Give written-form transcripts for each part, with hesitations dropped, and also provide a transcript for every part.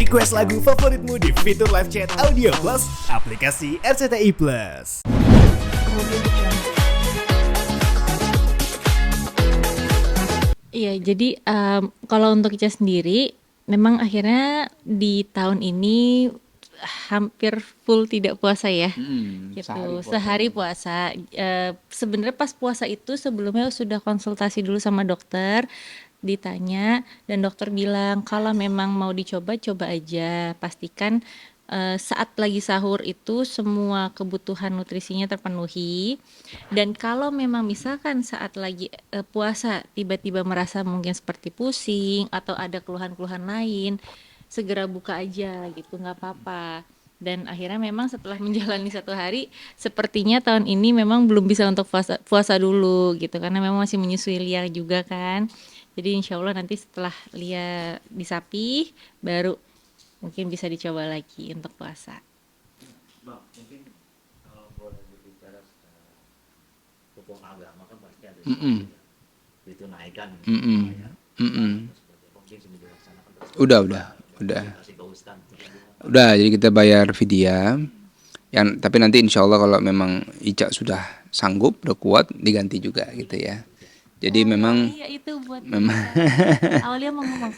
Request lagu favoritmu di fitur live chat Audio Plus, aplikasi RCTI Plus. Iya, jadi kalau untuk Ica sendiri, memang akhirnya di tahun ini hampir full tidak puasa ya, gitu. Sehari puasa. Sebenarnya pas puasa itu sebelumnya sudah konsultasi dulu sama dokter, ditanya dan dokter bilang kalau memang mau dicoba coba aja, pastikan saat lagi sahur itu semua kebutuhan nutrisinya terpenuhi, dan kalau memang misalkan saat lagi puasa tiba-tiba merasa mungkin seperti pusing atau ada keluhan-keluhan lain, segera buka aja gitu, nggak apa-apa. Dan akhirnya memang setelah menjalani 1 hari, sepertinya tahun ini memang belum bisa untuk puasa dulu gitu, karena memang masih menyusui Lia juga kan. Jadi insya Allah nanti setelah Lia disapih, baru mungkin bisa dicoba lagi untuk puasa. Bang, mungkin kalau boleh berbicara secara hukum agama kan pasti ada ditunaikan ya. Mungkin sudah dilaksanakan. Udah, jadi kita bayar fidyah. Tapi nanti insya Allah kalau memang Ica sudah sanggup, udah kuat, diganti juga gitu ya. Jadi memang iya itu buat memang Aulia mau ngomong.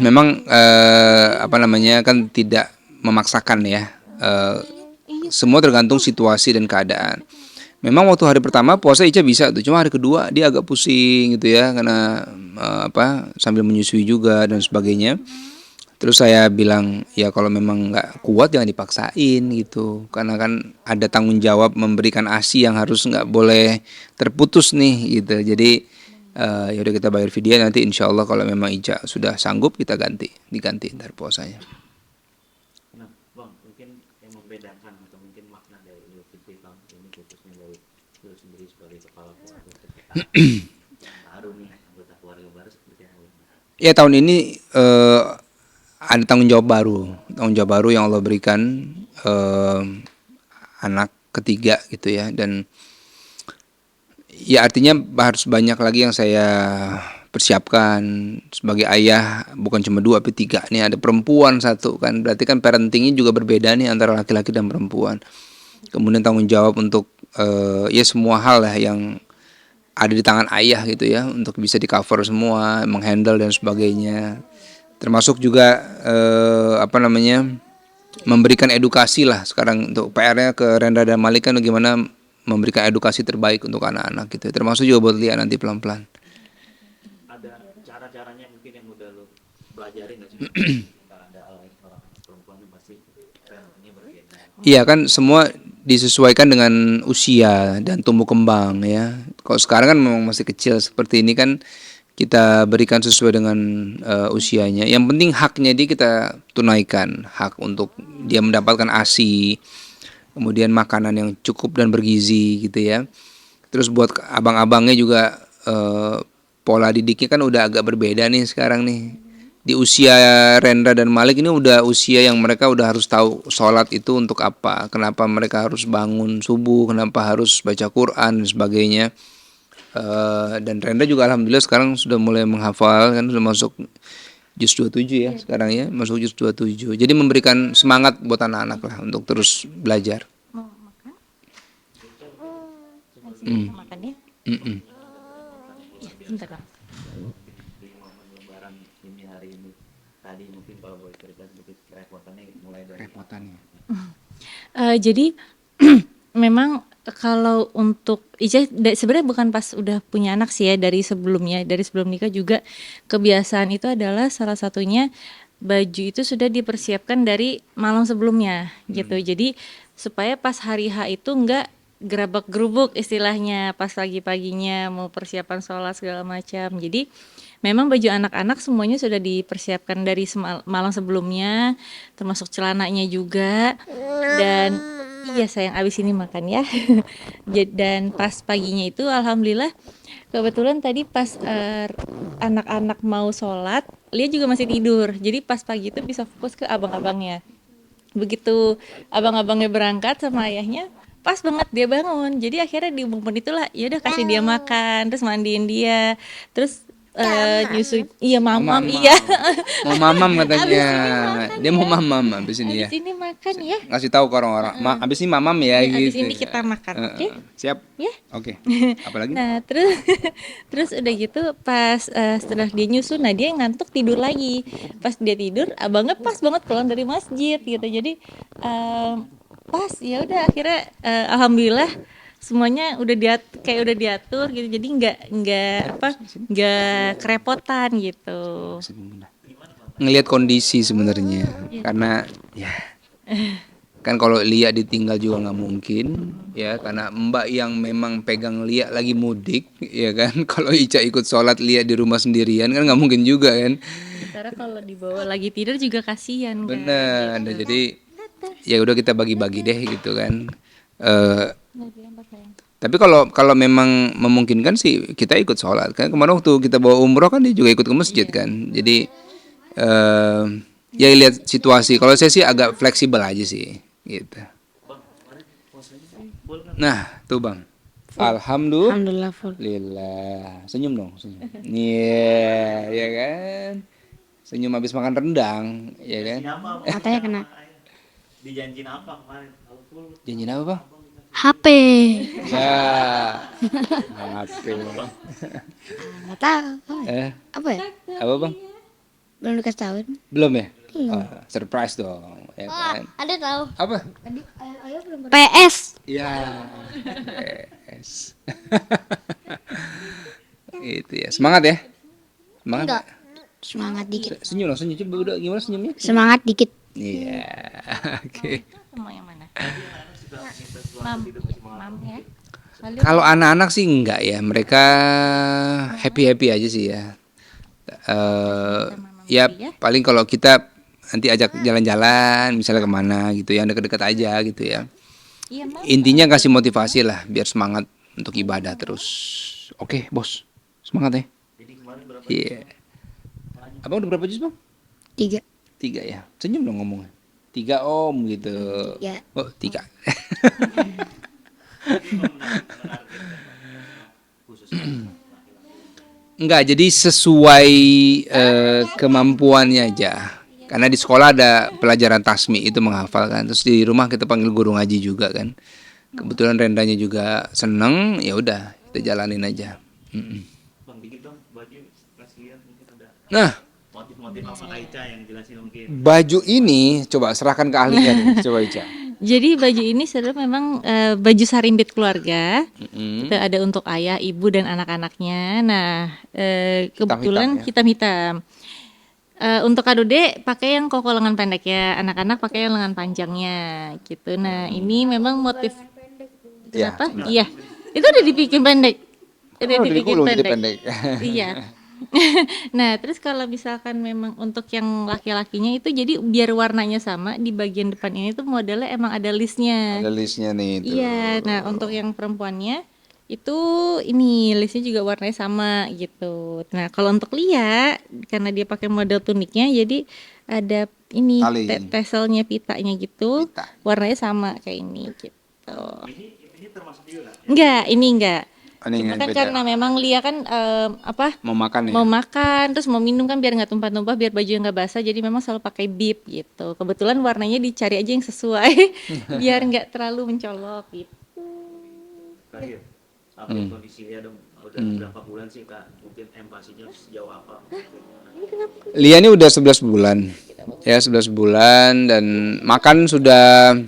memang kan tidak memaksakan ya. Semua tergantung situasi dan keadaan. Memang waktu hari pertama puasa Ica bisa tuh, cuma hari kedua dia agak pusing gitu ya, karena sambil menyusui juga dan sebagainya. Terus saya bilang ya kalau memang nggak kuat jangan dipaksain gitu, karena kan ada tanggung jawab memberikan ASI yang harus nggak boleh terputus nih gitu. Jadi ya udah kita bayar fidyah, nanti insya Allah kalau memang Ica sudah sanggup kita diganti ntar puasanya. Nah, Bang, mungkin yang membedakan atau mungkin makna dari Idul Fitri Bang ini khususnya dari lu sendiri sebagai kepala keluarga ketika yang baru nih, anggota keluarga baru seperti apa? Ya tahun ini ada tanggung jawab baru yang Allah berikan, anak ketiga gitu ya, dan ya artinya harus banyak lagi yang saya persiapkan sebagai ayah, bukan cuma 2 tapi 3 nih, ada perempuan 1 kan, berarti kan parentingnya juga berbeda nih antara laki-laki dan perempuan. Kemudian tanggung jawab untuk ya semua hal lah yang ada di tangan ayah gitu ya, untuk bisa di cover semua, menghandle dan sebagainya. Termasuk juga memberikan edukasi lah sekarang, untuk PR-nya ke Rendra dan Malik kan bagaimana memberikan edukasi terbaik untuk anak-anak gitu. Termasuk juga buat Lia nanti pelan-pelan. Ada cara-caranya mungkin yang udah lo pelajarin nggak sih? Ada orang perempuan yang pasti parentingnya berbeda. Iya kan, semua disesuaikan dengan usia dan tumbuh kembang ya. Kalau sekarang kan memang masih kecil seperti ini kan, kita berikan sesuai dengan usianya. Yang penting haknya dia kita tunaikan, hak untuk dia mendapatkan ASI, kemudian makanan yang cukup dan bergizi gitu ya. Terus buat abang-abangnya juga pola didiknya kan udah agak berbeda nih sekarang nih. Di usia Rendra dan Malik ini udah usia yang mereka udah harus tahu sholat itu untuk apa, kenapa mereka harus bangun subuh, kenapa harus baca Quran dan sebagainya. Dan Rendra juga alhamdulillah sekarang sudah mulai menghafal, kan sudah masuk juz 27 ya sekarang ya, masuk juz 27. Jadi memberikan semangat buat anak-anak lah untuk terus belajar. Mau makan? Makan ya? Mm-mm. Ya, bentar Bang. Di momen lebaran ini hari ini tadi mungkin kalau boleh cerita sedikit kerepotannya mulai dari Repotannya. Jadi memang kalau untuk Ica sebenarnya bukan pas udah punya anak sih ya, dari sebelumnya, dari sebelum nikah juga kebiasaan itu adalah salah satunya baju itu sudah dipersiapkan dari malam sebelumnya gitu. Jadi supaya pas hari H itu enggak gerabak gerubuk istilahnya pas pagi-paginya mau persiapan sholat segala macam. Jadi memang baju anak-anak semuanya sudah dipersiapkan dari malam sebelumnya, termasuk celananya juga. Dan iya sayang, abis ini makan ya. Dan pas paginya itu alhamdulillah kebetulan tadi pas anak-anak mau sholat, Lia juga masih tidur. Jadi pas pagi itu bisa fokus ke abang-abangnya. Begitu abang-abangnya berangkat sama ayahnya, pas banget dia bangun. Jadi akhirnya di momen itulah ya udah kasih dia makan, terus mandiin dia, terus nyusu. Iya, mamam, Mamam. iya. Mau mamam katanya. Abis ini makan Dia mau mamam abis ini ya. Habis ini makan ya. Ngasih tahu ke orang-orang. Abis ini mamam ya Iya, gitu. abis ini kita makan, oke? Siap. Ya. Oke. Apalagi? Nah, terus terus udah gitu pas setelah dia nyusu, nah dia ngantuk tidur lagi. Pas dia tidur, abangnya pas banget pulang dari masjid gitu. Jadi pas ya udah akhirnya alhamdulillah semuanya kayak udah diatur gitu. Jadi nggak kerepotan gitu. Ngelihat kondisi sebenarnya. Karena ya kan kalau Lia ditinggal juga nggak mungkin ya, karena Mbak yang memang pegang Lia lagi mudik ya kan. Kalau Ica ikut sholat Lia di rumah sendirian kan nggak mungkin juga kan. Karena kalau dibawa lagi tidur juga kasihan kan. Bener. Nah, jadi ya udah kita bagi-bagi deh gitu kan. Tapi kalau memang memungkinkan sih kita ikut sholat kan. Kemarin waktu kita bawa umroh kan dia juga ikut ke masjid kan. Jadi ya lihat situasi. Kalau saya sih agak fleksibel aja sih gitu. Nah tuh Bang, Alhamdulillah full. Alhamdulillah. Senyum dong, senyum. Iya, ya kan. Senyum habis makan rendang, ya kan. Matanya kena. Dijanjin apa kemarin? Kalau full Janjiin apa Bang? HP. Ya, ngapain? Nggak tahu. Apa ya? Apa Bang? Belum dikasih tahu. Belum ya? Oh, surprise dong, ya kan. Ada tahu. Apa? PS. Ya, yes. Itu ya, semangat ya. Semangat. Enggak. Semangat dikit. Senyum loh, senyum. Coba udah gimana senyumnya? Semangat dikit. Iya, oke. Sama yang mana? Mam ya. Kalau anak-anak sih enggak ya, mereka happy-happy aja sih ya. Ya paling kalau kita nanti ajak jalan-jalan, misalnya kemana gitu ya, deket-deket aja gitu ya. Iya, Mam. Intinya kasih motivasi lah, biar semangat untuk ibadah terus. Oke, bos, semangat ya. Iya. Abang udah berapa juz Bang? 3. 3 ya. Senyum dong ngomongnya. 3 om gitu. Ya. Oh 3. Enggak, jadi sesuai kemampuannya aja. Karena di sekolah ada pelajaran tasmi itu menghafalkan. Terus di rumah kita panggil guru ngaji juga kan. Kebetulan Rendanya juga seneng, ya udah kita jalanin aja. Bang dikit dong baju kasih lihat mungkin ada Nah, motif-motif apa Aica yang jelasin mungkin. baju ini coba serahkan ke ahlinya nih. Coba Ica. Jadi baju ini sebenarnya memang baju sarimbit keluarga. Itu ada untuk ayah, ibu dan anak-anaknya. Nah, kebetulan ya? hitam-hitam. Untuk kado dek pakai yang koko lengan pendek ya, anak-anak pakai yang lengan panjangnya gitu. Nah, ini memang motif Ya. apa? Iya. Itu udah dibikin pendek. Udah Oh, dibikin dipulung jadi pendek. pendek. Iya. Nah, terus kalau misalkan memang untuk yang laki-lakinya itu jadi biar warnanya sama, di bagian depan ini tuh modelnya emang ada listnya. Ada listnya nih. Tuh. Iya, nah untuk yang perempuannya itu ini listnya juga warnanya sama gitu. Nah kalau untuk Lia karena dia pakai model tuniknya, jadi ada ini Tali. teselnya pitanya gitu, Pita. warnanya sama kayak ini gitu. Ini termasuk juga Enggak, ini enggak. Oh, ini Cuma yang kan beda. karena memang Lia kan Mau makan ya? mau makan terus mau minum kan biar nggak tumpah-tumpah, biar baju nggak basah, jadi memang selalu pakai bib gitu. Kebetulan warnanya dicari aja yang sesuai biar nggak terlalu mencolok gitu. terakhir. Update kondisi Lia dong. Udah berapa bulan sih Kak? Mungkin empatinya sejauh apa? Lia ini udah 11 bulan. Ya, 11 bulan dan makan sudah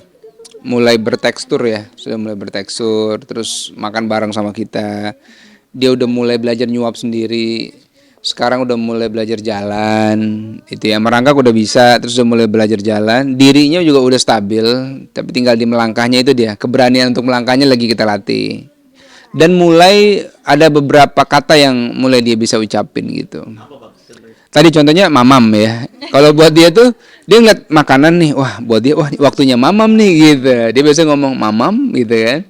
mulai bertekstur ya. Sudah mulai bertekstur, terus makan bareng sama kita. Dia udah mulai belajar nyuap sendiri. Sekarang udah mulai belajar jalan. Itu ya, merangkak udah bisa, terus udah mulai belajar jalan. Dirinya juga udah stabil, tapi tinggal di melangkahnya itu dia. Keberanian untuk melangkahnya lagi kita latih. Dan mulai ada beberapa kata yang mulai dia bisa ucapin gitu. Tadi contohnya mamam ya. Kalau buat dia tuh dia ngeliat makanan nih, wah buat dia wah waktunya mamam nih gitu. Dia biasa ngomong mamam gitu kan.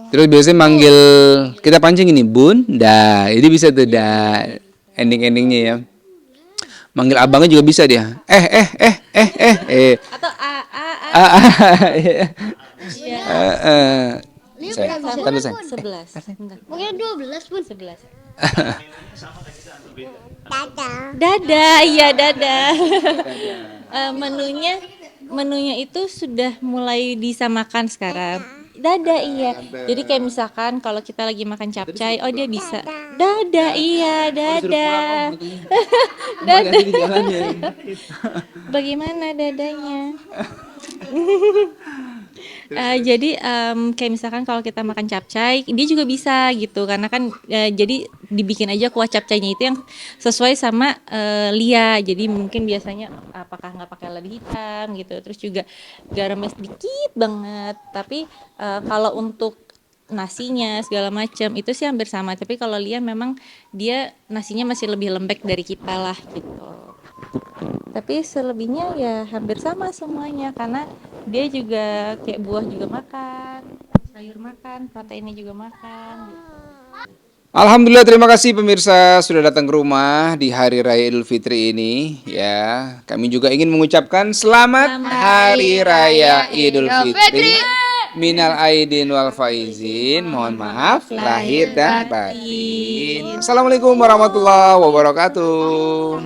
Terus biasanya manggil kita pancing ini bun, dah. Jadi bisa tuh dah ending-endingnya ya. Manggil abangnya juga bisa dia. Atau Iya. Saya. Tanda saya. 11. Bentar. Mungkin 12 pun. 11. Dada, iya dada. Menunya itu sudah mulai disamakan sekarang. Dada iya. Jadi kayak misalkan kalau kita lagi makan capcay, oh dia bisa. Dada iya, dada. Dada. Bagaimana dadanya? Jadi kayak misalkan kalau kita makan capcay, dia juga bisa gitu karena kan jadi dibikin aja kuah capcaynya itu yang sesuai sama Lia. Jadi mungkin biasanya apakah nggak pakai lada hitam gitu, terus juga garamnya sedikit banget. Tapi kalau untuk nasinya segala macam itu sih hampir sama. Tapi kalau Lia memang dia nasinya masih lebih lembek dari kita lah gitu. Tapi selebihnya ya hampir sama semuanya karena dia juga kayak buah juga makan, sayur makan, proteinnya juga makan gitu. Alhamdulillah, terima kasih pemirsa sudah datang ke rumah di Hari Raya Idul Fitri ini ya. Kami juga ingin mengucapkan selamat Hari Raya Idul Fitri. Minal aidin wal faizin. Mohon maaf lahir dan batin. Assalamualaikum warahmatullahi wabarakatuh.